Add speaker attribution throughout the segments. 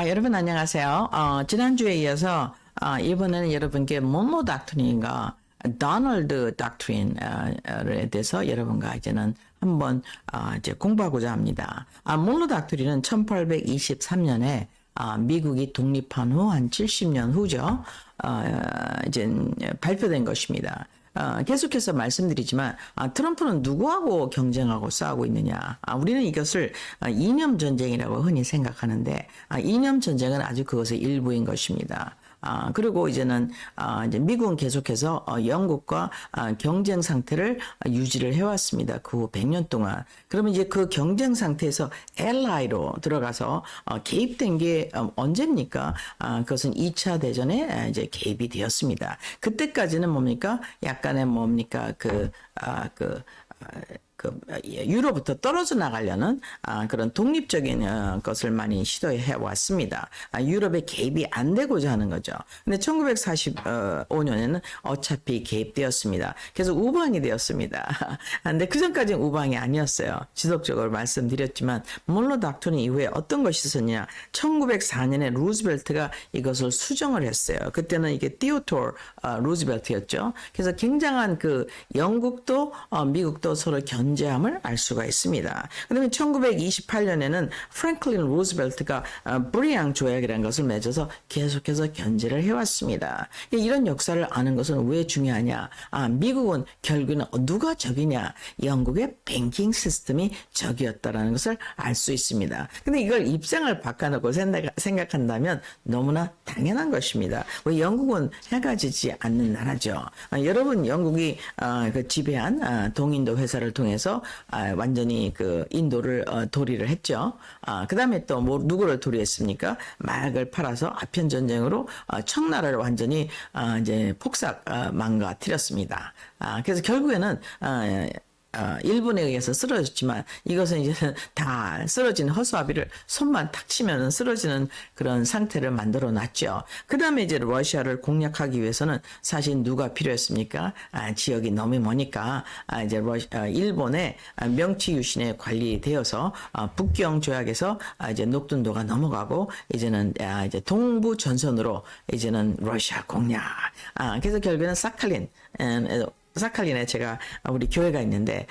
Speaker 1: 여러분 안녕하세요. 지난주에 이어서 이번에는 여러분께 몬로 닥트린과 도널드 닥트린에 대해서 여러분과 이제는 한번 이제 공부하고자 합니다. 몬로 닥트린은 1823년에 미국이 독립한 후 한 70년 후죠. 이제 발표된 것입니다. 계속해서 말씀드리지만 트럼프는 누구하고 경쟁하고 싸우고 있느냐. 우리는 이것을 이념 전쟁이라고 흔히 생각하는데 이념 전쟁은 아주 그것의 일부인 것입니다. 그리고 이제는 이제 미국은 계속해서 영국과 경쟁 상태를 유지를 해왔습니다. 그 후 100년 동안. 그러면 이제 그 경쟁 상태에서 ally로 들어가서 개입된 게 언제입니까? 그것은 2차 대전에 이제 개입이 되었습니다. 그때까지는 뭡니까? 약간의 뭡니까? 유로부터 떨어져 나가려는 그런 독립적인 것을 많이 시도해 왔습니다. 유럽에 개입이 안 되고자 하는 거죠. 근데 1945년에는 어차피 개입되었습니다. 그래서 우방이 되었습니다. 근데 그 전까지는 우방이 아니었어요. 지속적으로 말씀드렸지만 몬로 닥트린 이후에 어떤 것이 있었냐? 1904년에 루즈벨트가 이것을 수정을 했어요. 그때는 이게 티오도어 루즈벨트였죠. 그래서 굉장한 그 영국도 미국도 서로 견제함을 알 수가 있습니다. 그다음에 1928년에는 프랭클린 루즈벨트가 브리앙 조약이라는 것을 맺어서 계속해서 견제를 해왔습니다. 이런 역사를 아는 것은 왜 중요하냐? 미국은 결국은 누가 적이냐? 영국의 뱅킹 시스템이 적이었다라는 것을 알 수 있습니다. 근데 이걸 입장을 바꿔놓고 생각한다면 너무나 당연한 것입니다. 왜 영국은 해가 지지 않는 나라죠. 여러분 영국이 그 지배한 동인도 회사를 통해서 완전히 그 인도를 도리를 했죠. 그 다음에 또 뭐 누구를 도리했습니까? 마약을 팔아서 아편 전쟁으로 청나라를 완전히 이제 폭삭 망가뜨렸습니다. 그래서 결국에는 일본에 의해서 쓰러졌지만 이것은 이제 다 쓰러진 허수아비를 손만 탁 치면 쓰러지는 그런 상태를 만들어 놨죠. 그 다음에 이제 러시아를 공략하기 위해서는 사실 누가 필요했습니까? 지역이 너무 머니까 이제 일본의 명치 유신에 관리되어서 북경 조약에서 이제 녹둔도가 넘어가고 이제는 이제 동부 전선으로 이제는 러시아 공략. 그래서 결국에는 사칼린에 제가 우리 교회가 있는데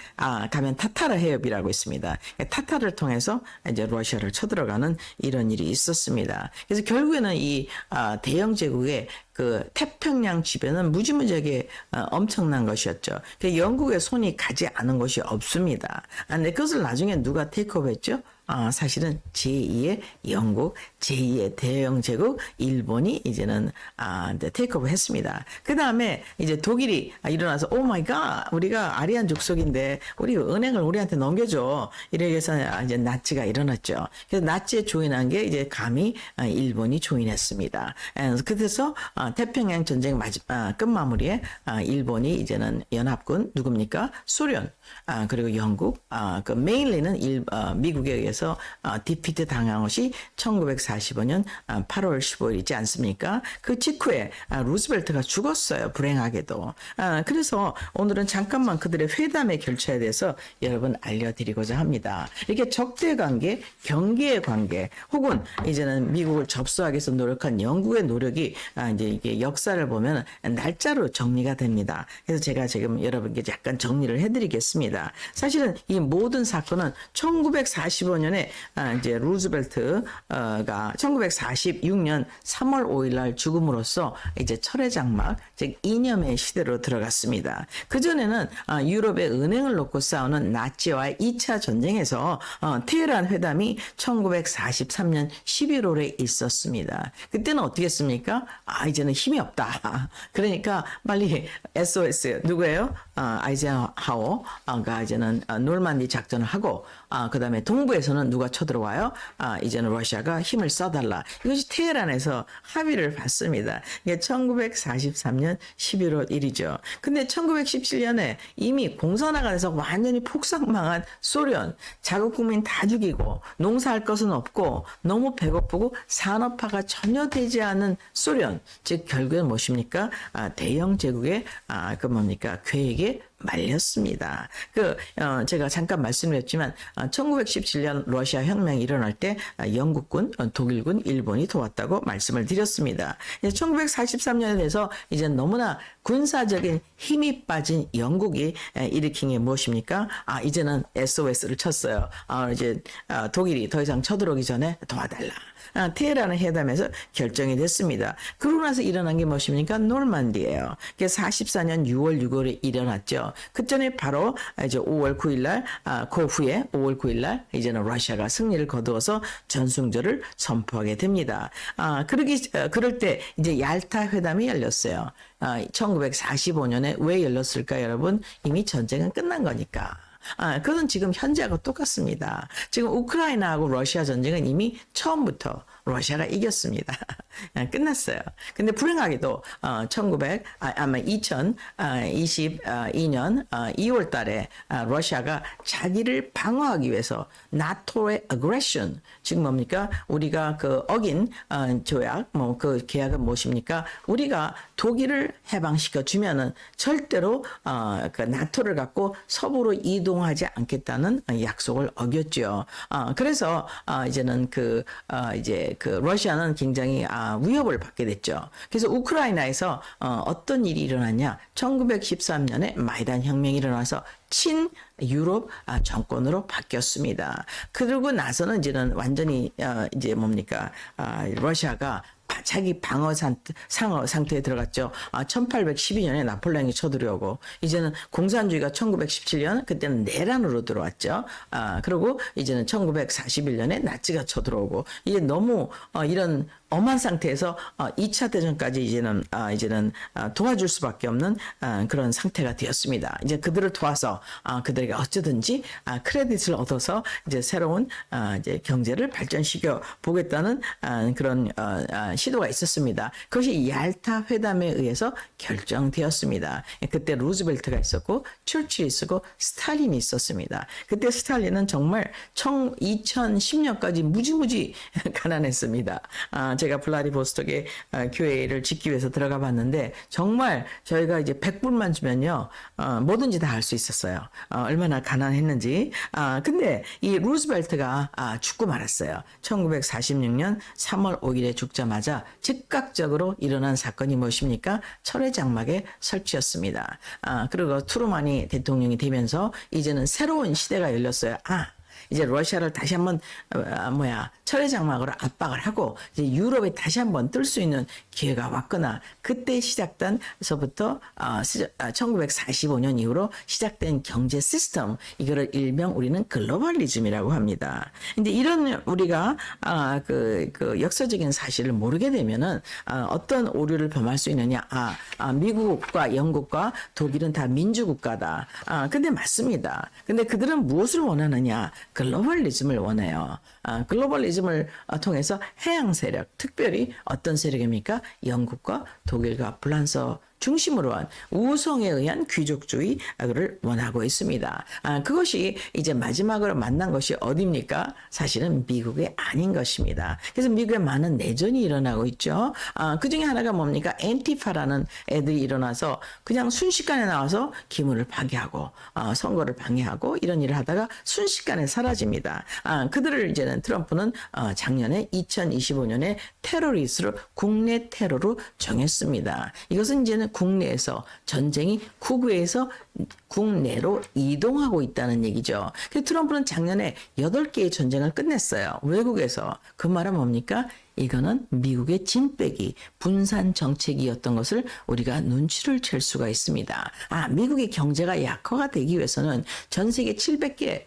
Speaker 1: 가면 타타르 해협이라고 있습니다. 타타르를 통해서 이제 러시아를 쳐들어가는 이런 일이 있었습니다. 그래서 결국에는 이 대영 제국의 그 태평양 지배는 무지무지하게 엄청난 것이었죠. 영국의 손이 가지 않은 것이 없습니다. 근데 그것을 나중에 누가 테이크오버했죠? 사실은 제2의 영국, 제2의 대영 제국, 일본이 이제는 테이크오버 했습니다. 그 다음에 이제 독일이 일어나서 오 마이 갓, 우리가 아리안 족속인데 우리 은행을 우리한테 넘겨줘. 이렇게 해서 이제 나치가 일어났죠. 그래서 나치에 조인한 게 이제 감히 일본이 조인했습니다. 그래서 태평양 전쟁 끝마무리에 일본이 이제는 연합군 누굽니까? 소련, 그리고 영국, 그 메인리는 미국에 의해서 디피트 당한 것이 1945년 8월 15일이지 않습니까? 그 직후에 루즈벨트가 죽었어요. 불행하게도. 그래서 오늘은 잠깐만 그들의 회담의 결과에 대해서 여러분 알려드리고자 합니다. 이렇게 적대 관계, 경계의 관계, 혹은 이제는 미국을 접수하기 위해서 노력한 영국의 노력이 이제 이게 역사를 보면 날짜로 정리가 됩니다. 그래서 제가 지금 여러분께 약간 정리를 해드리겠습니다. 사실은 이 모든 사건은 1945년에 이제 루즈벨트가 1946년 3월 5일 날 죽음으로써 이제 철의 장막, 즉 이념의 시대로 들어갔습니다. 그 전에는 유럽의 은행을 놓고 싸우는 나치와의 2차 전쟁에서 테헤란 회담이 1943년 11월에 있었습니다. 그때는 어떻게 했습니까? 이제는 힘이 없다. 그러니까 빨리 SOS 누구예요? 아이젠하워가 이제는 놀만디 작전을 하고 그 다음에 동부에서는 누가 쳐들어와요? 이제는 러시아가 힘을 써달라. 이것이 테헤란에서 합의를 받습니다. 이게 1943년 11월 1일이죠. 근데 1917년에 이미 공산화가 완전히 폭삭망한 소련, 자국 국민 다 죽이고 농사할 것은 없고 너무 배고프고 산업화가 전혀 되지 않은 소련, 즉 결국엔 무엇입니까? 대영 제국의 그 뭡니까? 계획에 말렸습니다. 제가 잠깐 말씀드렸지만 1917년 러시아 혁명이 일어날 때 영국군, 독일군, 일본이 도왔다고 말씀을 드렸습니다. 1943년에 돼서 이제 너무나 군사적인 힘이 빠진 영국이 일으킨 게 무엇입니까? 이제는 SOS를 쳤어요. 이제 독일이 더 이상 쳐들어오기 전에 도와달라. 테헤란의 회담에서 결정이 됐습니다. 그러고 나서 일어난 게 무엇입니까? 노르만디예요. 그게 44년 6월 6월에 일어났죠. 그 전에 바로 이제 5월 9일 날, 그 후에 5월 9일 날 이제는 러시아가 승리를 거두어서 전승절을 선포하게 됩니다. 그럴 때 이제 얄타 회담이 열렸어요. 1945년에 왜 열렸을까, 여러분? 이미 전쟁은 끝난 거니까. 그건 지금 현재하고 똑같습니다. 지금 우크라이나하고 러시아 전쟁은 이미 처음부터 러시아가 이겼습니다. 끝났어요. 근데 불행하게도 2022년 2월 달에 러시아가 자기를 방어하기 위해서 나토의 aggression, 지금 뭡니까? 우리가 어긴 조약, 그 계약은 무엇입니까? 우리가 독일을 해방시켜 주면은 절대로 그 나토를 갖고 서부로 이동하지 않겠다는 약속을 어겼죠. 그래서 이제는 러시아는 굉장히 위협을 받게 됐죠. 그래서 우크라이나에서 어떤 일이 일어났냐? 1913년에 마이단 혁명이 일어나서 친 유럽 정권으로 바뀌었습니다. 그러고 나서는 이제는 완전히 이제 뭡니까? 러시아가 자기 방어 상태에 들어갔죠. 1812년에 나폴레옹이 쳐들어오고, 이제는 공산주의가 1917년, 그때는 내란으로 들어왔죠. 그리고 이제는 1941년에 나치가 쳐들어오고, 이제 너무 이런 엄한 상태에서 2차 대전까지 이제는 도와줄 수밖에 없는 그런 상태가 되었습니다. 이제 그들을 도와서 그들에게 어쩌든지 크레딧을 얻어서 이제 새로운 이제 경제를 발전시켜 보겠다는 그런 시도가 있었습니다. 그것이 얄타 회담에 의해서 결정되었습니다. 그때 루즈벨트가 있었고 철칠이 있었고 스탈린이 있었습니다. 그때 스탈린은 정말 2010년까지 무지무지 가난했습니다. 제가 블라디보스톡에 교회를 짓기 위해서 들어가 봤는데 정말 저희가 이제 100불만 주면요 뭐든지 다 할 수 있었어요. 얼마나 가난했는지. 근데 이 루즈벨트가 죽고 말았어요. 1946년 3월 5일에 죽자마자 즉각적으로 일어난 사건이 무엇입니까? 철의 장막의 설치였습니다. 그리고 트루만이 대통령이 되면서 이제는 새로운 시대가 열렸어요. 이제 러시아를 다시 한번 철의 장막으로 압박을 하고 이제 유럽에 다시 한번 뜰 수 있는 기회가 왔거나, 그때 시작된서부터 1945년 이후로 시작된 경제 시스템, 이거를 일명 우리는 글로벌리즘이라고 합니다. 근데 이런 우리가 그 역사적인 사실을 모르게 되면은 어떤 오류를 범할 수 있느냐? 미국과 영국과 독일은 다 민주국가다. 근데 맞습니다. 근데 그들은 무엇을 원하느냐? 글로벌리즘을 원해요. 글로벌리즘을 통해서 해양 세력, 특별히 어떤 세력입니까? 영국과 독일과 프랑스 중심으로 한 우성에 의한 귀족주의를 원하고 있습니다. 그것이 이제 마지막으로 만난 것이 어디입니까? 사실은 미국이 아닌 것입니다. 그래서 미국에 많은 내전이 일어나고 있죠. 그 중에 하나가 뭡니까? 앤티파라는 애들이 일어나서 그냥 순식간에 나와서 기물을 파괴하고 선거를 방해하고 이런 일을 하다가 순식간에 사라집니다. 그들을 이제는 트럼프는 작년에 2025년에 테러리스트로 국내 테러로 정했습니다. 이것은 이제는 국내에서 전쟁이 국외에서 국내로 이동하고 있다는 얘기죠. 그래서 트럼프는 작년에 8개의 전쟁을 끝냈어요. 외국에서. 그 말은 뭡니까? 이거는 미국의 진빼기 분산 정책이었던 것을 우리가 눈치를 챌 수가 있습니다. 미국의 경제가 약화가 되기 위해서는 전 세계 700개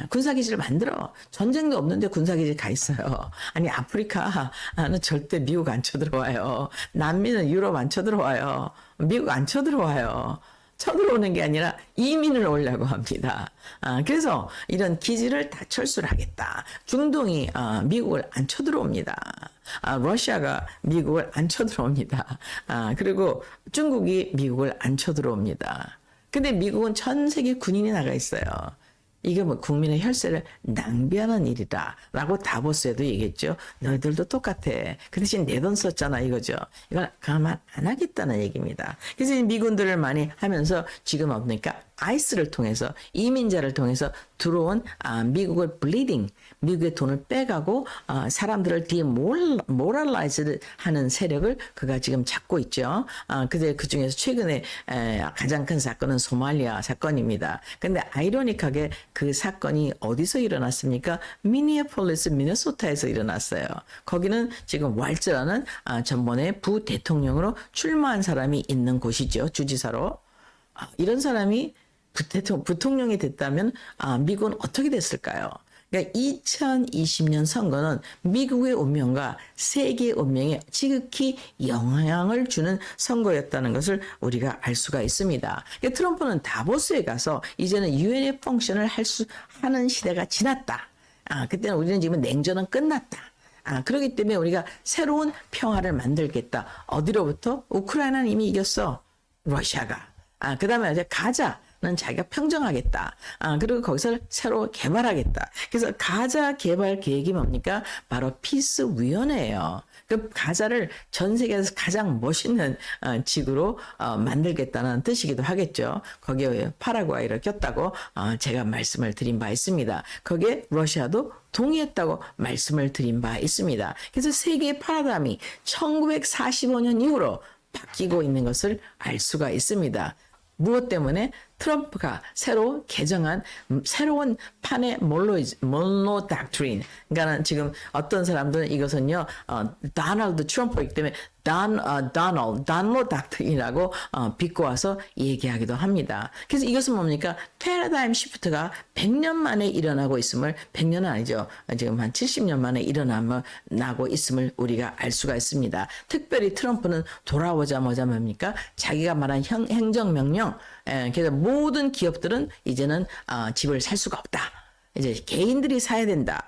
Speaker 1: 군사기지를 만들어. 전쟁도 없는데 군사기지 가 있어요. 아니, 아프리카는 절대 미국 안 쳐들어와요. 남미는 유럽 안 쳐들어와요. 미국 안 쳐들어와요. 쳐들어오는 게 아니라 이민을 오려고 합니다. 그래서 이런 기지를 다 철수를 하겠다. 중동이 미국을 안 쳐들어옵니다. 러시아가 미국을 안 쳐들어옵니다. 그리고 중국이 미국을 안 쳐들어옵니다. 근데 미국은 전 세계 군인이 나가 있어요. 이게 국민의 혈세를 낭비하는 일이다 라고 다보스에도 얘기했죠. 너희들도 똑같아. 그 대신 내 돈 썼잖아 이거죠. 이건 가만 안 하겠다는 얘기입니다. 그래서 미군들을 많이 하면서 지금 뭡니까? 아이스를 통해서 이민자를 통해서 들어온 미국을 블리딩, 미국의 돈을 빼가고 사람들을 디모럴라이즈 하는 세력을 그가 지금 잡고 있죠. 그 중에서 최근에 가장 큰 사건은 소말리아 사건입니다. 근데 아이러니하게 그 사건이 어디서 일어났습니까? 미니애폴리스, 미네소타에서 일어났어요. 거기는 지금 왈츠라는 전번에 부대통령으로 출마한 사람이 있는 곳이죠. 주지사로. 이런 사람이 부통령이 됐다면 미국은 어떻게 됐을까요? 그러니까 2020년 선거는 미국의 운명과 세계의 운명에 지극히 영향을 주는 선거였다는 것을 우리가 알 수가 있습니다. 그러니까 트럼프는 다보스에 가서 이제는 유엔의 펑션을 하는 시대가 지났다. 그때는 우리는 지금 냉전은 끝났다. 그렇기 때문에 우리가 새로운 평화를 만들겠다. 어디로부터? 우크라이나는 이미 이겼어. 러시아가. 그 다음에 이제 가자는 자기가 평정하겠다. 그리고 거기서 새로 개발하겠다. 그래서 가자 개발 계획이 뭡니까? 바로 피스 위원회예요. 그 가자를 전 세계에서 가장 멋있는 지구로 만들겠다는 뜻이기도 하겠죠. 거기에 파라과이를 꼈다고 제가 말씀을 드린 바 있습니다. 거기에 러시아도 동의했다고 말씀을 드린 바 있습니다. 그래서 세계의 파라다임이 1945년 이후로 바뀌고 있는 것을 알 수가 있습니다. 무엇 때문에? 트럼프가 새로 개정한 새로운 판의 몰로 닥트린. 그러니까 지금 어떤 사람들은 이것은요, 도널드 트럼프이기 때문에 도널로 닥트린이라고 비꼬아서 얘기하기도 합니다. 그래서 이것은 뭡니까? 패러다임 시프트가 100년 만에 일어나고 있음을, 100년은 아니죠. 지금 한 70년 만에 일어나고 있음을 우리가 알 수가 있습니다. 특별히 트럼프는 돌아오자마자 뭡니까? 자기가 말한 행정명령, 그래서 모든 기업들은 이제는 집을 살 수가 없다. 이제 개인들이 사야 된다.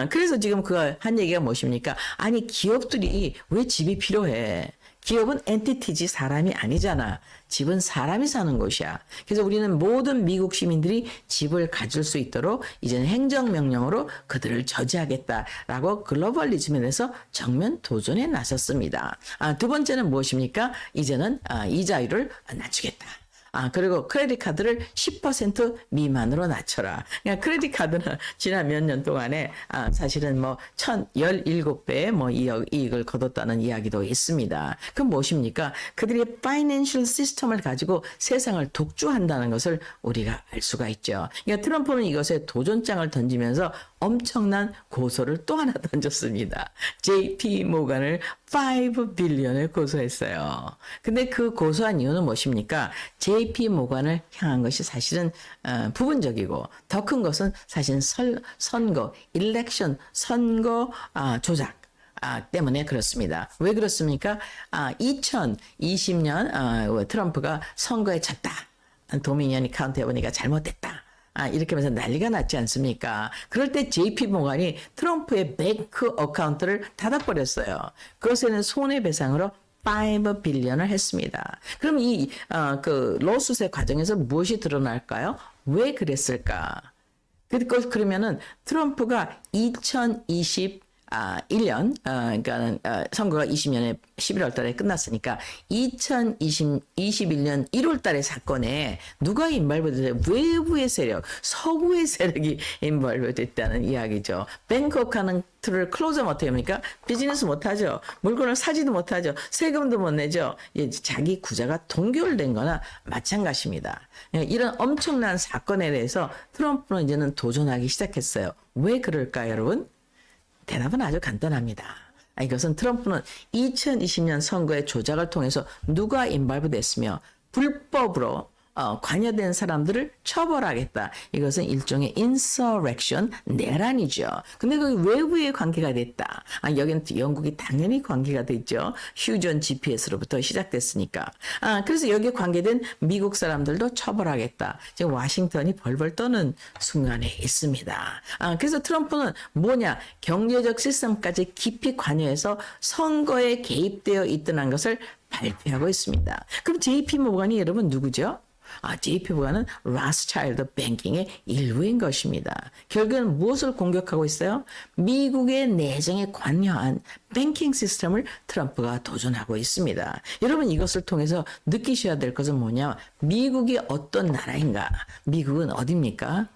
Speaker 1: 그래서 지금 그 한 얘기가 무엇입니까? 아니, 기업들이 왜 집이 필요해? 기업은 엔티티지 사람이 아니잖아. 집은 사람이 사는 곳이야. 그래서 우리는 모든 미국 시민들이 집을 가질 수 있도록 이제는 행정명령으로 그들을 저지하겠다라고 글로벌리즘에 대해서 정면 도전에 나섰습니다. 두 번째는 무엇입니까? 이제는 이자율을 낮추겠다. 그리고 크레딧 카드를 10% 미만으로 낮춰라. 그러니까 크레딧 카드는 지난 몇 년 동안에 사실은 1017배의 이익을 거뒀다는 이야기도 있습니다. 그럼 무엇입니까? 그들이 파이낸셜 시스템을 가지고 세상을 독주한다는 것을 우리가 알 수가 있죠. 그러니까 트럼프는 이것에 도전장을 던지면서 엄청난 고소를 또 하나 던졌습니다. JP 모간을 5 빌리언을 고소했어요. 근데 그 고소한 이유는 무엇입니까? JP 모간을 향한 것이 사실은 부분적이고 더 큰 것은 사실은 선거 조작 때문에 그렇습니다. 왜 그렇습니까? 2020년 트럼프가 선거에 졌다. 도미니언이 카운트 해보니까 잘못됐다. 이렇게 하면서 난리가 났지 않습니까? 그럴 때 JP 모간이 트럼프의 뱅크 어카운트를 닫아버렸어요. 그것에는 손해배상으로 5 빌리언을 했습니다. 그럼 그 로스의 과정에서 무엇이 드러날까요? 왜 그랬을까? 그러면은 트럼프가 2021년, 그러니까 선거가 20년에 11월 달에 끝났으니까 2021년 1월 달의 사건에 누가 인발부됐어요? 외부의 세력, 서구의 세력이 인발부됐다는 이야기죠. 뱅크 어카운트를 클로즈 못해 합니까? 비즈니스 못하죠. 물건을 사지도 못하죠. 세금도 못 내죠. 자기 구자가 동결된 거나 마찬가지입니다. 이런 엄청난 사건에 대해서 트럼프는 이제는 도전하기 시작했어요. 왜 그럴까요, 여러분? 대답은 아주 간단합니다. 이것은 트럼프는 2020년 선거의 조작을 통해서 누가 인발부 됐으며 불법으로 관여된 사람들을 처벌하겠다. 이것은 일종의 insurrection, 내란이죠. 근데 그 외부의 관계가 됐다. 여기는 영국이 당연히 관계가 됐죠. 휴전 GPS로부터 시작됐으니까. 그래서 여기에 관계된 미국 사람들도 처벌하겠다. 지금 워싱턴이 벌벌 떠는 순간에 있습니다. 그래서 트럼프는 뭐냐? 경제적 시스템까지 깊이 관여해서 선거에 개입되어 있다는 것을 발표하고 있습니다. 그럼 JP 모건이 여러분 누구죠? JP보가는 라스차일드 뱅킹의 일부인 것입니다. 결국은 무엇을 공격하고 있어요? 미국의 내정에 관여한 뱅킹 시스템을 트럼프가 도전하고 있습니다. 여러분 이것을 통해서 느끼셔야 될 것은 뭐냐? 미국이 어떤 나라인가? 미국은 어디입니까?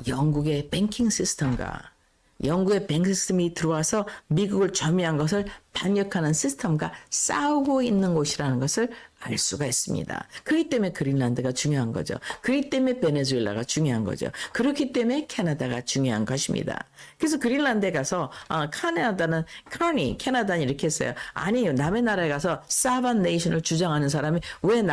Speaker 1: 영국의 뱅킹 시스템과 영국의 뱅킹 시스템이 들어와서 미국을 점유한 것을 반역하는 시스템과 싸우고 있는 곳이라는 것을 알 수가 있습니다. 그렇기 때문에 그린란드가 중요한 거죠. 그렇기 때문에 베네수엘라가 중요한 거죠. 그렇기 때문에 캐나다가 중요한 것입니다. 그래서 그린란드에 가서 캐나다는 캐나다는 이렇게 했어요. 아니요, 남의 나라에 가서 사반 네이션을 주장하는 사람이 왜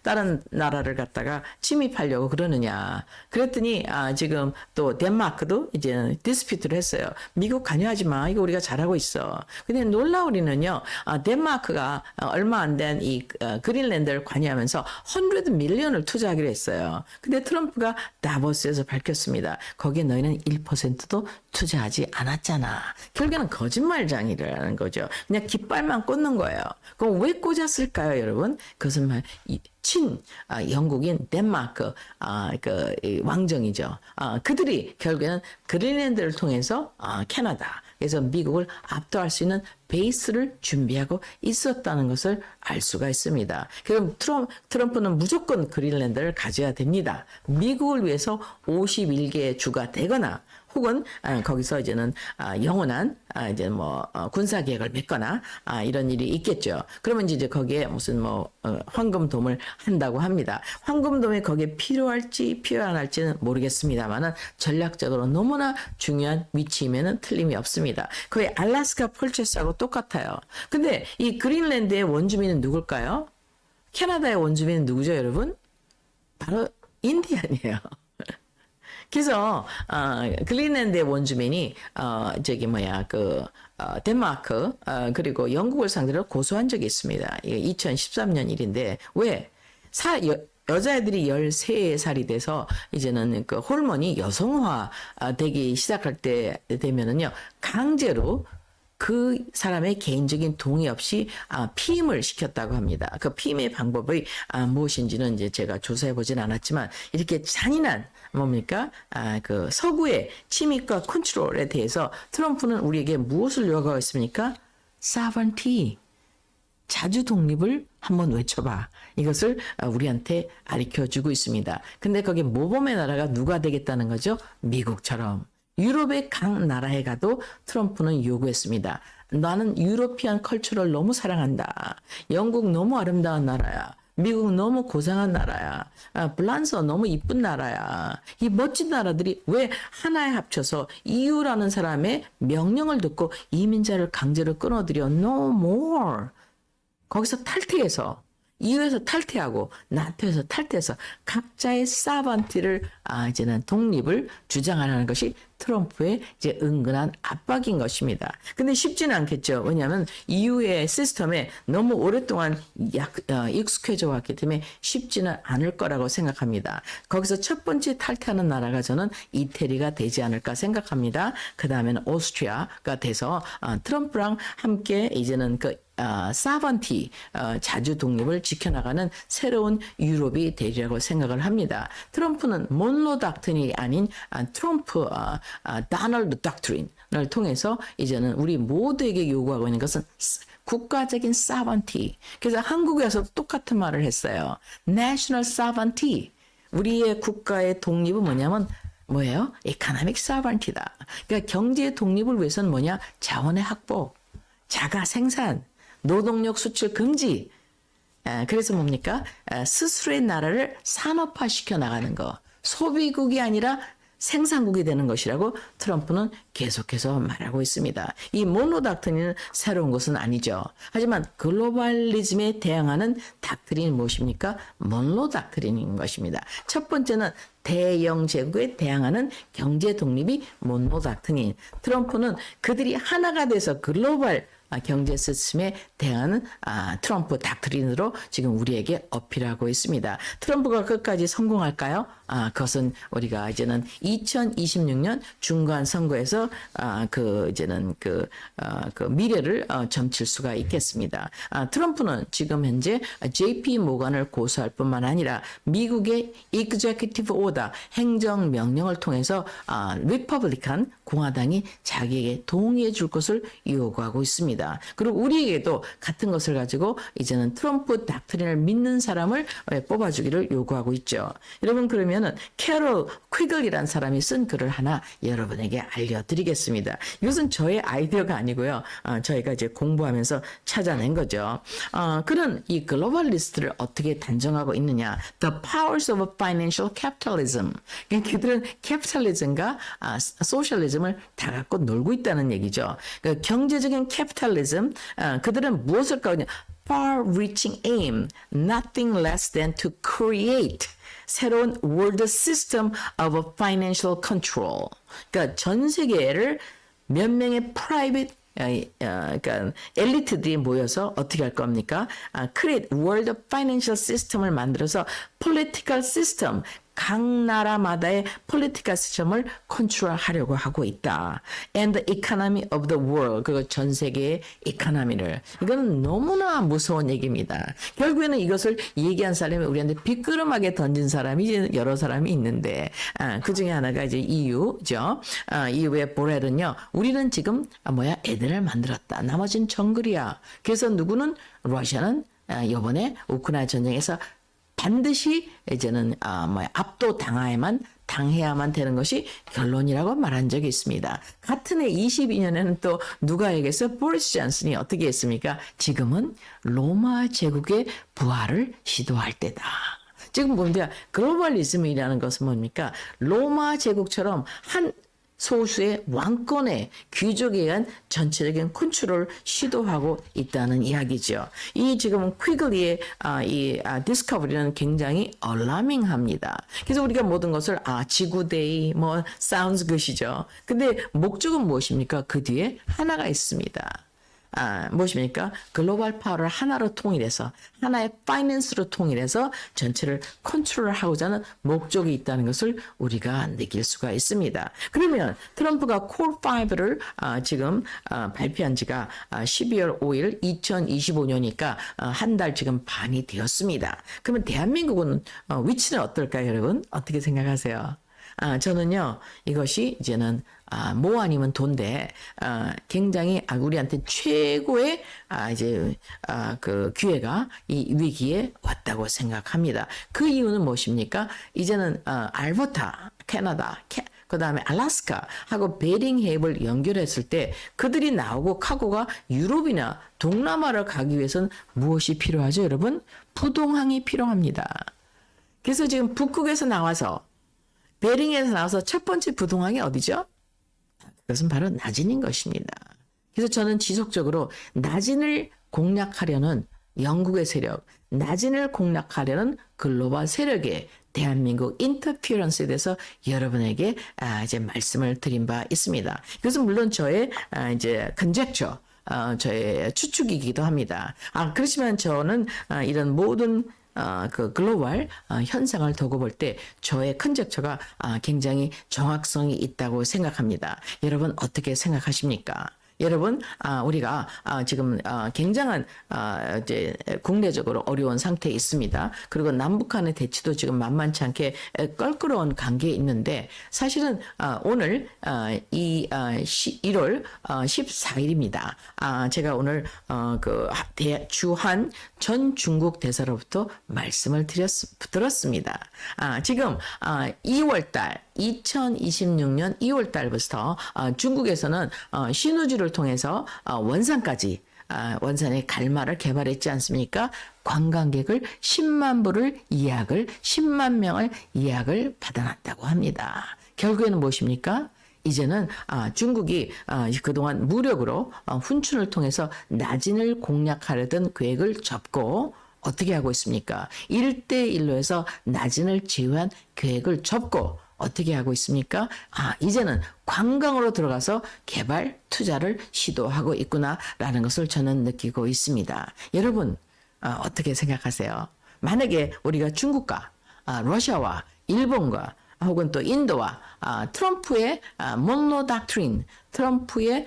Speaker 1: 다른 나라를 갖다가 침입하려고 그러느냐. 그랬더니 지금 또 덴마크도 이제 디스피트를 했어요. 미국 관여하지 마. 이거 우리가 잘하고 있어. 근데 놀라우리는요. 덴마크가 얼마 안 된 이 그린랜드를 관여하면서 100 밀리언을 투자하기로 했어요. 근데 트럼프가 다보스에서 밝혔습니다. 거기에 너희는 1%도 투자하지 않았잖아. 결국에는 거짓말장이라는 거죠. 그냥 깃발만 꽂는 거예요. 그럼 왜 꽂았을까요, 여러분? 그것은 영국인 덴마크 왕정이죠. 그들이 결국에는 그린랜드를 통해서 캐나다, 그래서 미국을 압도할 수 있는 베이스를 준비하고 있었다는 것을 알 수가 있습니다. 그럼 트럼프는 무조건 그린랜드를 가져야 됩니다. 미국을 위해서 51개의 주가 되거나 혹은 거기서 이제는 영원한 이제 군사 계획을 맺거나 이런 일이 있겠죠. 그러면 이제 거기에 무슨 황금돔을 한다고 합니다. 황금돔이 거기에 필요할지 필요 안 할지는 모르겠습니다만은 전략적으로 너무나 중요한 위치임에는 틀림이 없습니다. 거의 알래스카 펄체스하고 똑같아요. 근데 이 그린랜드의 원주민은 누굴까요? 캐나다의 원주민은 누구죠, 여러분? 바로 인디언이에요. 그래서 그린랜드의 원주민이 덴마크 그리고 영국을 상대로 고소한 적이 있습니다. 이게 2013년 일인데 왜 여자애들이 13살이 돼서 이제는 그 호르몬이 여성화 되기 시작할 때 되면은요 강제로 그 사람의 개인적인 동의 없이 피임을 시켰다고 합니다. 그 피임의 방법이 무엇인지는 이제 제가 조사해 보진 않았지만 이렇게 잔인한 뭡니까? 그 서구의 침입과 컨트롤에 대해서 트럼프는 우리에게 무엇을 요구하고 있습니까? sovereignty. 자주 독립을 한번 외쳐봐. 이것을 우리한테 가르쳐주고 있습니다. 근데 거기 모범의 나라가 누가 되겠다는 거죠? 미국처럼. 유럽의 각 나라에 가도 트럼프는 요구했습니다. 나는 유로피안 컬처를 너무 사랑한다. 영국 너무 아름다운 나라야. 미국 너무 고상한 나라야. 프랑스 너무 이쁜 나라야. 이 멋진 나라들이 왜 하나에 합쳐서 EU라는 사람의 명령을 듣고 이민자를 강제로 끊어들여 no more. 거기서 탈퇴해서 EU에서 탈퇴하고 나토에서 탈퇴해서 각자의 사반티를 이제는 독립을 주장하라는 것이 트럼프의 이제 은근한 압박인 것입니다. 근데 쉽지는 않겠죠. 왜냐하면 EU의 시스템에 너무 오랫동안 익숙해져 왔기 때문에 쉽지는 않을 거라고 생각합니다. 거기서 첫 번째 탈퇴하는 나라가 저는 이태리가 되지 않을까 생각합니다. 그 다음에는 오스트리아가 돼서 트럼프랑 함께 이제는 사반티 자주 독립을 지켜나가는 새로운 유럽이 되리라고 생각을 합니다. 트럼프는 몬로 닥트린이 아닌 트럼프 다널드 닥트린을 통해서 이제는 우리 모두에게 요구하고 있는 것은 국가적인 사반티. 그래서 한국에서 똑같은 말을 했어요. National sovereignty. 우리의 국가의 독립은 뭐예요? Economic sovereignty다. 그러니까 경제 독립을 위해서는 뭐냐? 자원의 확보, 자가 생산, 노동력 수출 금지. 그래서 뭡니까? 스스로의 나라를 산업화시켜 나가는 거. 소비국이 아니라 생산국이 되는 것이라고 트럼프는 계속해서 말하고 있습니다. 이 몬로 닥트린은 새로운 것은 아니죠. 하지만 글로벌리즘에 대항하는 닥트린이 무엇입니까? 몬로 닥트린인 것입니다. 첫 번째는 대영 제국에 대항하는 경제 독립이 몬로 닥트린. 트럼프는 그들이 하나가 돼서 글로벌 경제 시스템에 대한 트럼프 닥트린으로 지금 우리에게 어필하고 있습니다. 트럼프가 끝까지 성공할까요? 그것은 우리가 이제는 2026년 중간 선거에서 이제는 그 미래를 점칠 수가 있겠습니다. 트럼프는 지금 현재 JP 모건을 고소할 뿐만 아니라 미국의 Executive Order 행정 명령을 통해서 리퍼블리칸 공화당이 자기에게 동의해 줄 것을 요구하고 있습니다. 그리고 우리에게도 같은 것을 가지고 이제는 트럼프 닥트린을 믿는 사람을 뽑아주기를 요구하고 있죠. 여러분, 그러면은 캐롤 퀴글이라는 사람이 쓴 글을 하나 여러분에게 알려드리겠습니다. 이것은 저의 아이디어가 아니고요. 저희가 이제 공부하면서 찾아낸 거죠. 그런 이 글로벌리스트를 어떻게 단정하고 있느냐? The powers of financial capitalism. 그들은 캐피탈리즘과 소셜리즘을 다 갖고 놀고 있다는 얘기죠. 그 경제적인 캐피탈리즘, 그들은 무엇을 가지고 far-reaching aim, nothing less than to create 새로운 world system of financial control. 그러니까 전 세계를 몇 명의 private 그러니까 엘리트들이 모여서 어떻게 할 겁니까? create world financial system을 만들어서 political system, 각 나라마다의 폴리티컬 시스템을 컨트롤하려고 하고 있다. And the economy of the world, 그 전 세계의 이코노미를. 이거는 너무나 무서운 얘기입니다. 결국에는 이것을 얘기한 사람이 우리한테 비끄럼하게 던진 사람이 여러 사람이 있는데, 그 중에 하나가 이제 EU죠. EU의 보렐은요, 우리는 지금 애들을 만들었다. 나머지는 정글이야. 그래서 누구는 러시아는 이번에 우크라이나 전쟁에서 반드시 이제는 당해야만 되는 것이 결론이라고 말한 적이 있습니다. 같은 해 22년에는 또 누가 얘기했어? 보리스 존슨이 어떻게 했습니까? 지금은 로마 제국의 부활을 시도할 때다. 지금 뭡니까? 글로벌리즘이라는 것은 뭡니까? 로마 제국처럼 한 소수의 왕권의 귀족에 의한 전체적인 컨트롤을 시도하고 있다는 이야기죠. 이 지금 퀴글리의 이 디스커버리는 굉장히 얼라밍합니다. 그래서 우리가 모든 것을 지구데이 sounds good이죠. 근데 목적은 무엇입니까? 그 뒤에 하나가 있습니다. 무엇입니까? 글로벌 파워를 하나로 통일해서 하나의 파이낸스로 통일해서 전체를 컨트롤하고자 하는 목적이 있다는 것을 우리가 느낄 수가 있습니다. 그러면 트럼프가 콜5를 지금 발표한 지가 12월 5일 2025년이니까 한 달 지금 반이 되었습니다. 그러면 대한민국은 위치는 어떨까요, 여러분? 어떻게 생각하세요? 저는요, 이것이 이제는 뭐 아니면 돈데 굉장히 우리한테 최고의 그 기회가 이 위기에 왔다고 생각합니다. 그 이유는 무엇입니까? 이제는 알버타, 캐나다, 그 다음에 알래스카하고 베링 해협을 연결했을 때 그들이 나오고 카고가 유럽이나 동남아를 가기 위해서는 무엇이 필요하죠, 여러분? 부동항이 필요합니다. 그래서 지금 북극에서 나와서 베링에서 나와서 첫 번째 부동항이 어디죠? 그것은 바로 나진인 것입니다. 그래서 저는 지속적으로 나진을 공략하려는 영국의 세력, 나진을 공략하려는 글로벌 세력의 대한민국 인터피어런스에 대해서 여러분에게 이제 말씀을 드린 바 있습니다. 그것은 물론 저의 이제 conjecture, 저의 추측이기도 합니다. 그렇지만 저는 이런 모든 그 글로벌 현상을 두고 볼 때 저의 컨젝처가 굉장히 정확성이 있다고 생각합니다. 여러분 어떻게 생각하십니까? 여러분, 우리가 지금 굉장한 이제 국내적으로 어려운 상태에 있습니다. 그리고 남북한의 대치도 지금 만만치 않게 껄끄러운 관계에 있는데 사실은 오늘 이 1월 14일입니다. 제가 오늘 그 주한 전 중국 대사로부터 말씀을 들었습니다. 지금 2월달 2026년 2월 달부터 중국에서는 신우주를 통해서 원산까지 원산의 갈마를 개발했지 않습니까? 관광객을 10만 부를 10만 명을 예약을 받아놨다고 합니다. 결국에는 무엇입니까? 이제는 중국이 그동안 무력으로 훈춘을 통해서 나진을 공략하려던 계획을 접고 어떻게 하고 있습니까? 1대1로 해서 나진을 제외한 계획을 접고 어떻게 하고 있습니까? 이제는 관광으로 들어가서 개발 투자를 시도하고 있구나라는 것을 저는 느끼고 있습니다. 여러분 어떻게 생각하세요? 만약에 우리가 중국과 러시아와 일본과 혹은 또 인도와 트럼프의 몬로 닥트린, 트럼프의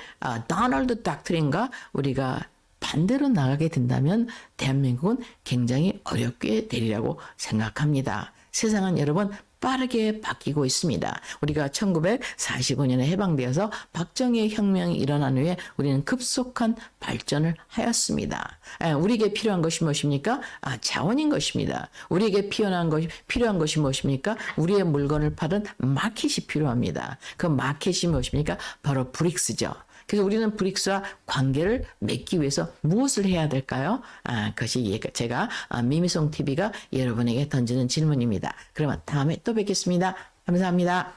Speaker 1: 도널드 닥트린과 우리가 반대로 나가게 된다면 대한민국은 굉장히 어렵게 되리라고 생각합니다. 세상은 여러분 빠르게 바뀌고 있습니다. 우리가 1945년에 해방되어서 박정희의 혁명이 일어난 후에 우리는 급속한 발전을 하였습니다. 우리에게 필요한 것이 무엇입니까? 자원인 것입니다. 우리에게 필요한 것이 무엇입니까? 우리의 물건을 파는 마켓이 필요합니다. 그 마켓이 무엇입니까? 바로 브릭스죠. 그래서 우리는 브릭스와 관계를 맺기 위해서 무엇을 해야 될까요? 그것이 제가 미미송 TV가 여러분에게 던지는 질문입니다. 그러면 다음에 또 뵙겠습니다. 감사합니다.